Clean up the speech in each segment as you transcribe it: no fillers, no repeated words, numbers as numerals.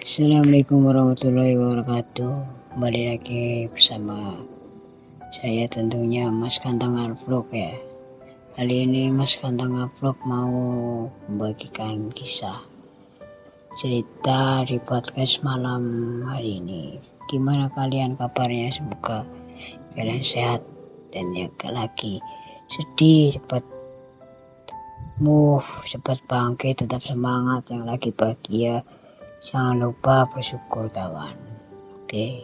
Assalamualaikum warahmatullahi wabarakatuh. Kembali lagi bersama saya tentunya Mas Kantangar Vlog ya. Kali ini Mas Kantangar Vlog mau membagikan kisah cerita di podcast malam hari ini. Gimana kalian kabarnya? Semoga kalian sehat dan yang lagi sedih cepat cepat bangkit, tetap semangat. Yang lagi bahagia jangan lupa bersyukur kawan. Oke,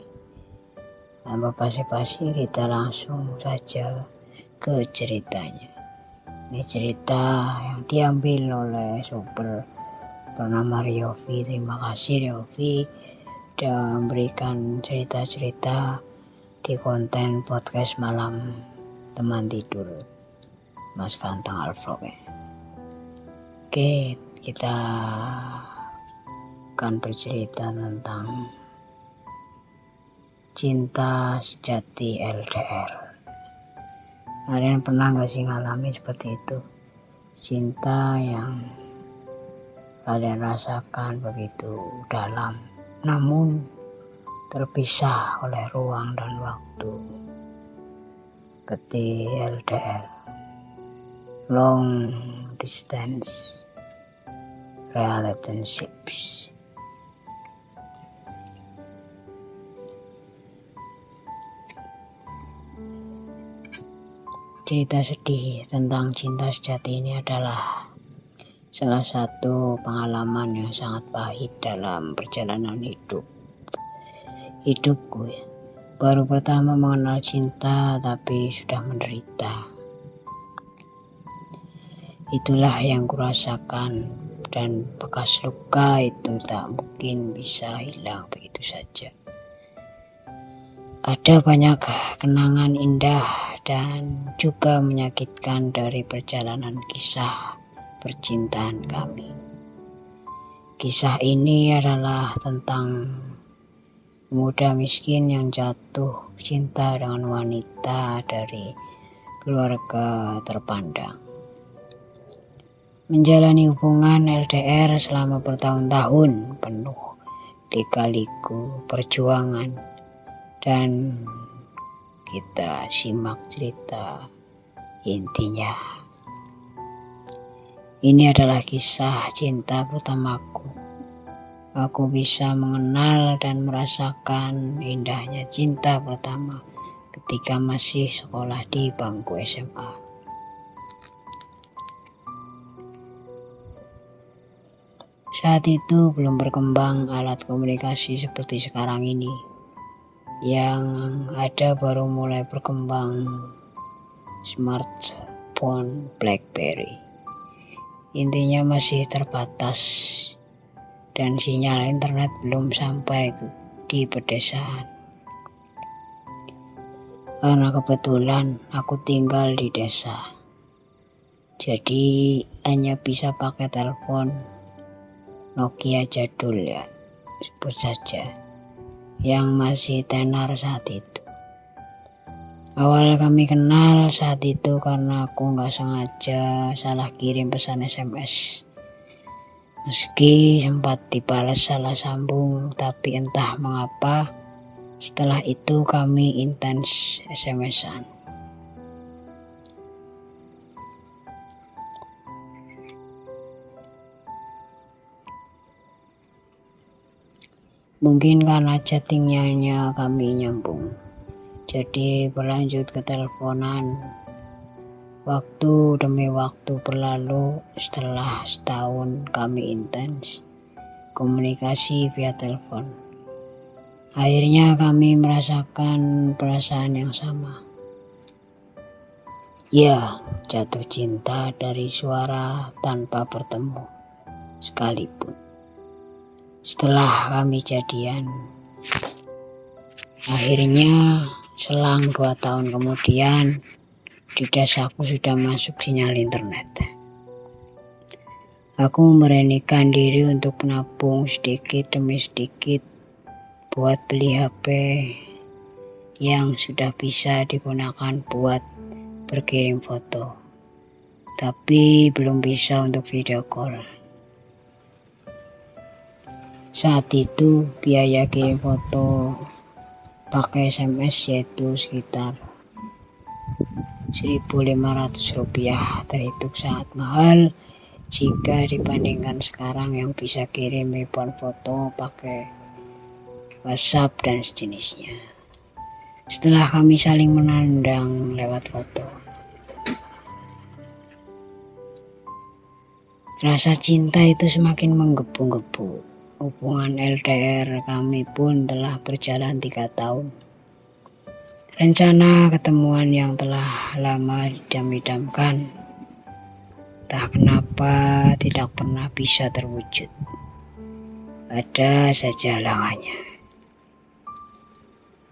tanpa basa-basi kita langsung saja ke ceritanya. Ini cerita yang diambil oleh super bernama Riovi. Terima kasih Riovi sudah memberikan cerita-cerita di konten podcast malam teman tidur Mas Kantangar Vlog ya. Oke, kita akan bercerita tentang cinta sejati LDR. Kalian pernah gak sih ngalamin seperti itu? Cinta yang kalian rasakan begitu dalam, namun terpisah oleh ruang dan waktu. Seperti LDR, long distance relationships. Cerita sedih tentang cinta sejati ini adalah salah satu pengalaman yang sangat pahit dalam perjalanan hidupku ya. Baru pertama mengenal cinta tapi sudah menderita. Itulah yang kurasakan, dan bekas luka itu tak mungkin bisa hilang begitu saja. Ada banyak kenangan indah dan juga menyakitkan dari perjalanan kisah percintaan kami. Kisah ini adalah tentang pemuda miskin yang jatuh cinta dengan wanita dari keluarga terpandang. Menjalani hubungan LDR selama bertahun-tahun penuh lika-liku perjuangan, dan kita simak cerita intinya. Ini adalah kisah cinta pertamaku. Aku bisa mengenal dan merasakan indahnya cinta pertama ketika masih sekolah di bangku SMA. Saat itu belum berkembang alat komunikasi seperti sekarang ini. Yang ada baru mulai berkembang smartphone BlackBerry. Intinya masih terbatas dan sinyal internet belum sampai di pedesaan. Karena kebetulan aku tinggal di desa, jadi hanya bisa pakai telepon Nokia jadul ya, sebut saja, yang masih tenar saat itu. Awal kami kenal saat itu karena aku gak sengaja salah kirim pesan SMS. Meski sempat dibalas salah sambung, tapi entah mengapa setelah itu kami intens SMS-an. Mungkin karena chattingnya kami nyambung, jadi berlanjut ke teleponan. Waktu demi waktu berlalu. Setelah setahun kami intens komunikasi via telepon. Akhirnya kami merasakan perasaan yang sama. Ya, jatuh cinta dari suara tanpa bertemu sekalipun. Setelah kami jadian, akhirnya selang 2 tahun kemudian di desaku sudah masuk sinyal internet. Aku memberanikan diri untuk menabung sedikit demi sedikit buat beli HP yang sudah bisa digunakan buat berkirim foto, tapi belum bisa untuk video call. Saat itu biaya kirim foto pakai SMS yaitu sekitar Rp1.500, terhitung sangat mahal jika dibandingkan sekarang yang bisa kirim ribuan foto pakai WhatsApp dan sejenisnya. Setelah kami saling menandang lewat foto, rasa cinta itu semakin menggebu-gebu. Hubungan LDR kami pun telah berjalan 3 tahun. Rencana ketemuan yang telah lama idam-idamkan, tak kenapa tidak pernah bisa terwujud. Ada saja halangannya.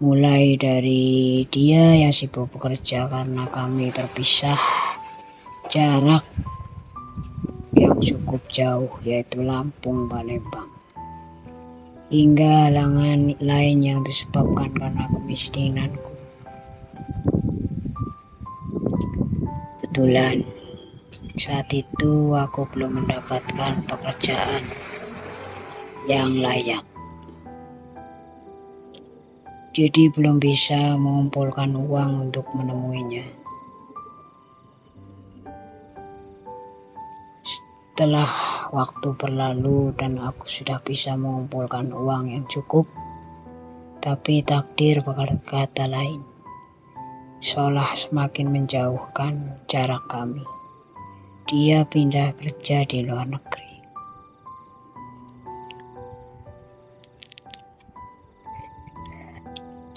Mulai dari dia yang sibuk bekerja karena kami terpisah jarak yang cukup jauh, yaitu Lampung Palembang, hingga halangan lain yang disebabkan karena kemiskinanku. Kebetulan saat itu aku belum mendapatkan pekerjaan yang layak, jadi belum bisa mengumpulkan uang untuk menemuinya. Setelah waktu berlalu dan aku sudah bisa mengumpulkan uang yang cukup, tapi takdir berkata lain, seolah semakin menjauhkan jarak kami. Dia pindah kerja di luar negeri.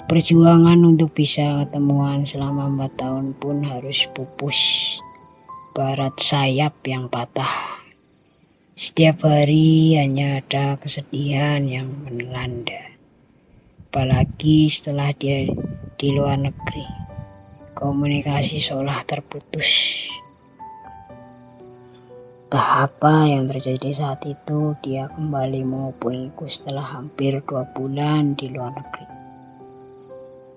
Perjuangan untuk bisa ketemuan selama 4 tahun pun harus pupus barat sayap yang patah. Setiap hari hanya ada kesedihan yang melanda. Apalagi setelah dia di luar negeri, komunikasi seolah terputus. Entah apa yang terjadi saat itu, dia kembali menghubungiku setelah hampir 2 bulan di luar negeri.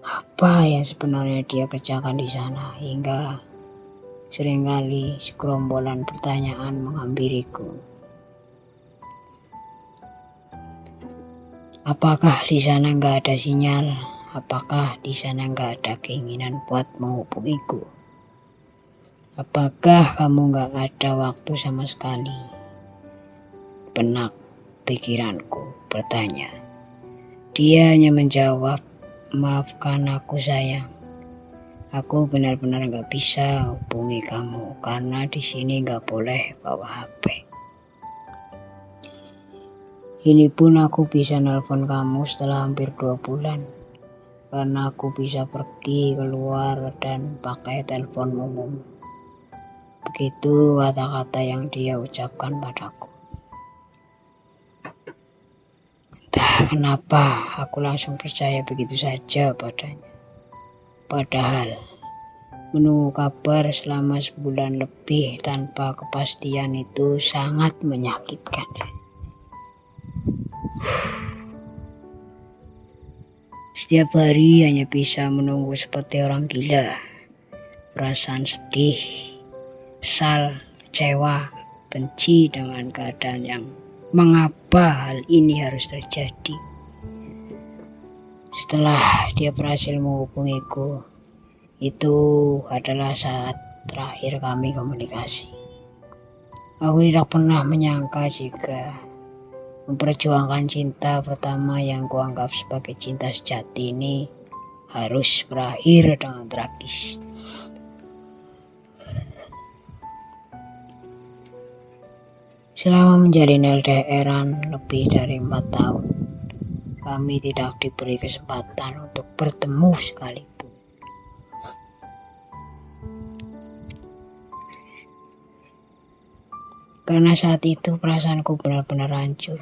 Apa yang sebenarnya dia kerjakan di sana, hingga seringkali segerombolan pertanyaan menghampiriku. Apakah di sana nggak ada sinyal? Apakah di sana nggak ada keinginan buat menghubungiku? Apakah kamu nggak ada waktu sama sekali? Benak pikiranku bertanya. Dia hanya menjawab, maafkan aku sayang. Aku benar-benar nggak bisa hubungi kamu karena di sini nggak boleh bawa HP. Ini pun aku bisa nelpon kamu setelah hampir 2 bulan. Karena aku bisa pergi keluar dan pakai telepon umum. Begitu kata-kata yang dia ucapkan padaku. Entah kenapa aku langsung percaya begitu saja padanya. Padahal menunggu kabar selama sebulan lebih tanpa kepastian itu sangat menyakitkan. Setiap hari hanya bisa menunggu seperti orang gila. Perasaan sedih, kesal, kecewa, benci dengan keadaan yang mengapa hal ini harus terjadi. Setelah dia berhasil menghubungiku, itu adalah saat terakhir kami komunikasi. Aku tidak pernah menyangka jika memperjuangkan cinta pertama yang kuanggap sebagai cinta sejati ini harus berakhir dengan tragis. Selama menjalin LDR-an lebih dari 4 tahun, kami tidak diberi kesempatan untuk bertemu sekalipun. Karena saat itu perasaanku benar-benar hancur.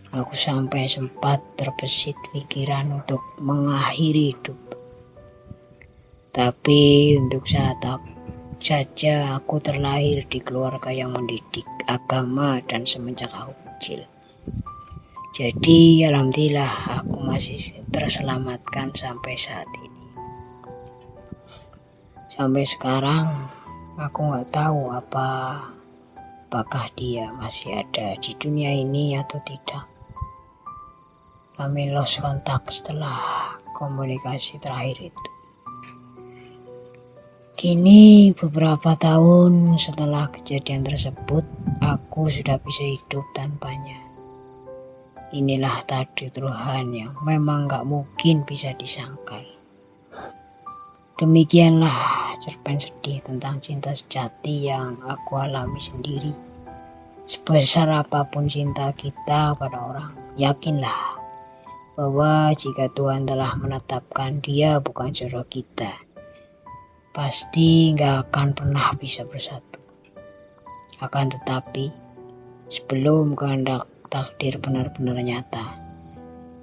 Aku sampai sempat terbesit pikiran untuk mengakhiri hidup. Tapi untuk saat saja aku terlahir di keluarga yang mendidik agama dan semenjak aku kecil. Jadi alhamdulillah aku masih terselamatkan sampai saat ini. Sampai sekarang aku nggak tahu apakah dia masih ada di dunia ini atau tidak. kami lost kontak setelah komunikasi terakhir itu. Kini beberapa tahun setelah kejadian tersebut, aku sudah bisa hidup tanpanya. Inilah takdir Tuhan yang memang gak mungkin bisa disangkal. Demikianlah cerpen sedih tentang cinta sejati yang aku alami sendiri. Sebesar apapun cinta kita pada orang, yakinlah bahwa jika Tuhan telah menetapkan dia bukan jodoh kita, pasti gak akan pernah bisa bersatu. Akan tetapi, sebelum kehendak takdir benar-benar nyata,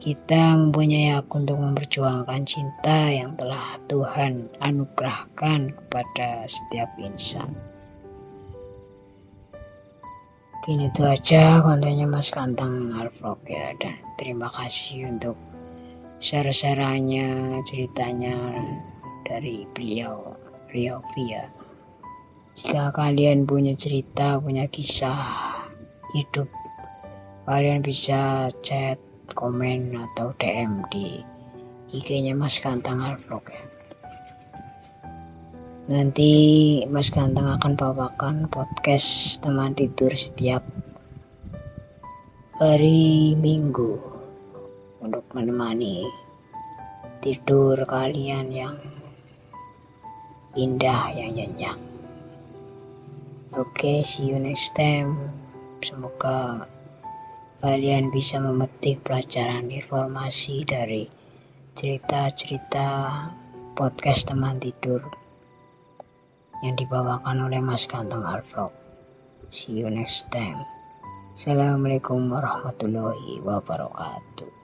kita mempunyai hak untuk memperjuangkan cinta yang telah Tuhan anugerahkan kepada setiap insan. Mungkin itu aja kontennya Mas Kantang Alvlog ya, dan terima kasih untuk share-sharannya, ceritanya dari beliau via. Jika kalian punya cerita, punya kisah hidup, kalian bisa chat, komen, atau DM di IG-nya Mas Kantang Alvlog ya. Nanti Mas Kantang akan bawakan podcast teman tidur setiap hari Minggu untuk menemani tidur kalian yang indah, yang nyenyak. Oke, see you next time. Semoga kalian bisa memetik pelajaran informasi dari cerita-cerita podcast teman tidur yang dibawakan oleh Mas Kantang Alvlog. See you next time. Assalamualaikum warahmatullahi wabarakatuh.